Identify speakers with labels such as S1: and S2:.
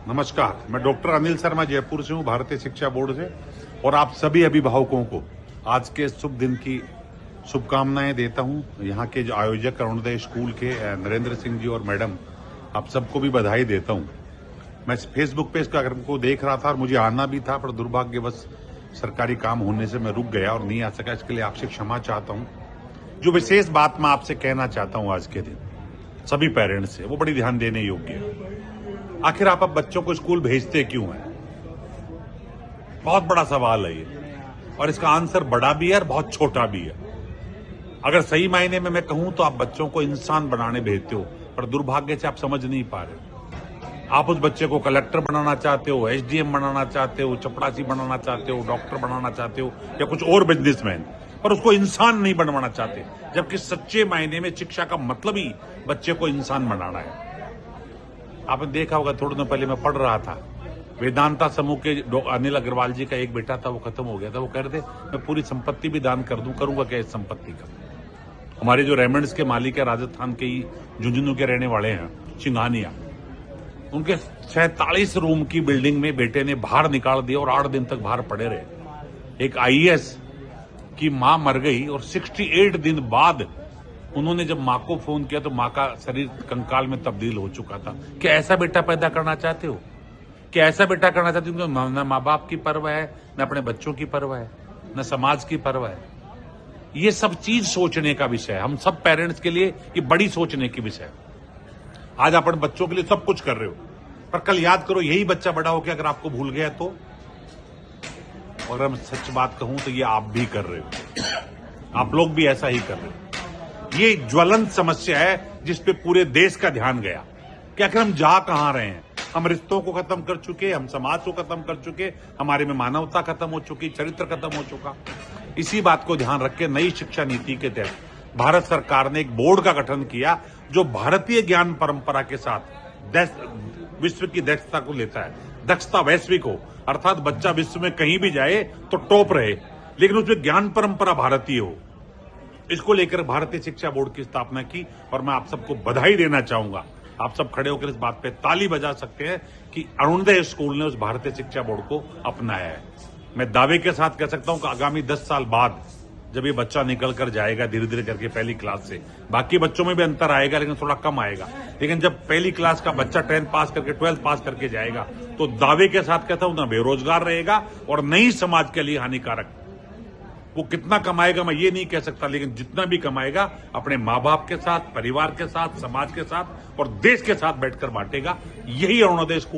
S1: नमस्कार, मैं डॉक्टर अनिल शर्मा जयपुर से हूँ, भारतीय शिक्षा बोर्ड से। और आप सभी अभिभावकों को आज के शुभ दिन की शुभकामनाएं देता हूँ। यहाँ के जो आयोजक अरुणोदय स्कूल के नरेंद्र सिंह जी और मैडम, आप सबको भी बधाई देता हूँ। मैं फेसबुक पे इसका को देख रहा था और मुझे आना भी था, पर दुर्भाग्यवश सरकारी काम होने से मैं रुक गया और नहीं आ सका। इसके लिए आपसे क्षमा चाहता हूँ। जो विशेष बात मैं आपसे कहना चाहता हूँ आज के दिन सभी पेरेंट्स से, वो बड़ी ध्यान देने योग्य है। आखिर आप अब बच्चों को स्कूल भेजते क्यों हैं? बहुत बड़ा सवाल है ये, और इसका आंसर बड़ा भी है और बहुत छोटा भी है। अगर सही मायने में मैं कहूं तो आप बच्चों को इंसान बनाने भेजते हो, पर दुर्भाग्य से आप समझ नहीं पा रहे। आप उस बच्चे को कलेक्टर बनाना चाहते हो, एसडीएम बनाना चाहते हो, चपरासी बनाना चाहते हो, डॉक्टर बनाना चाहते हो, या कुछ और बिजनेसमैन, पर उसको इंसान नहीं बनवाना चाहते। जबकि सच्चे मायने में शिक्षा का मतलब ही बच्चे को इंसान बनाना है। आपने देखा होगा, थोड़े दिन पहले मैं पढ़ रहा था, वेदांता समूह के अनिल अग्रवाल जी का एक बेटा था, वो खत्म हो गया था। वो कह रहे थे मैं पूरी संपत्ति भी दान कर दूं, करूंगा क्या इस संपत्ति का। हमारे जो रेमंड्स के मालिक है, राजस्थान के ही झुंझुनू के रहने वाले हैं, सिंघानिया, उनके 47 रूम की बिल्डिंग में बेटे ने बाहर निकाल दिया और 8 दिन तक बाहर पड़े रहे। एक आईएएस की मां मर गई और 68 दिन बाद उन्होंने जब मां को फोन किया तो मां का शरीर कंकाल में तब्दील हो चुका था। क्या ऐसा बेटा पैदा करना चाहते हो? क्या ऐसा बेटा करना चाहते हो? न माँ बाप की परवाह है, न अपने बच्चों की परवाह है, न समाज की परवाह है। ये सब चीज सोचने का विषय है। हम सब पेरेंट्स के लिए ये बड़ी सोचने की विषय है। आज आप अपने बच्चों के लिए सब कुछ कर रहे हो, पर कल याद करो यही बच्चा बड़ा होकर अगर आपको भूल गया तो। और अगर मैं सच बात कहूं तो ये आप भी कर रहे हो, आप लोग भी ऐसा ही कर रहे हो। ये ज्वलंत समस्या है जिस पे पूरे देश का ध्यान गया कि आखिर हम जा कहां रहे हैं। हम रिश्तों को खत्म कर चुके, हम समाज को खत्म कर चुके, हमारे में मानवता खत्म हो चुकी, चरित्र खत्म हो चुका। इसी बात को ध्यान रख के नई शिक्षा नीति के तहत भारत सरकार ने एक बोर्ड का गठन किया जो भारतीय ज्ञान परंपरा के साथ विश्व की दक्षता को लेता है। दक्षता वैश्विक हो, अर्थात बच्चा विश्व में कहीं भी जाए तो टॉप रहे, लेकिन उसमें ज्ञान परंपरा भारतीय हो। इसको लेकर भारतीय शिक्षा बोर्ड की स्थापना की और मैं आप सबको बधाई देना चाहूंगा। आप सब खड़े होकर इस बात पे ताली बजा सकते हैं कि अरुणोदय स्कूल ने उस भारतीय शिक्षा बोर्ड को अपनाया है। मैं दावे के साथ कह सकता हूं कि आगामी 10 साल बाद जब ये बच्चा निकल कर जाएगा धीरे धीरे करके पहली क्लास से, बाकी बच्चों में भी अंतर आएगा लेकिन थोड़ा कम आएगा, लेकिन जब पहली क्लास का बच्चा 10th पास करके 12th पास करके जाएगा तो दावे के साथ कहता हूं ना बेरोजगार रहेगा और नई समाज के लिए हानिकारक। वो कितना कमाएगा मैं ये नहीं कह सकता, लेकिन जितना भी कमाएगा अपने माँ बाप के साथ, परिवार के साथ, समाज के साथ और देश के साथ बैठकर बांटेगा। यही अरुणोदय स्कूल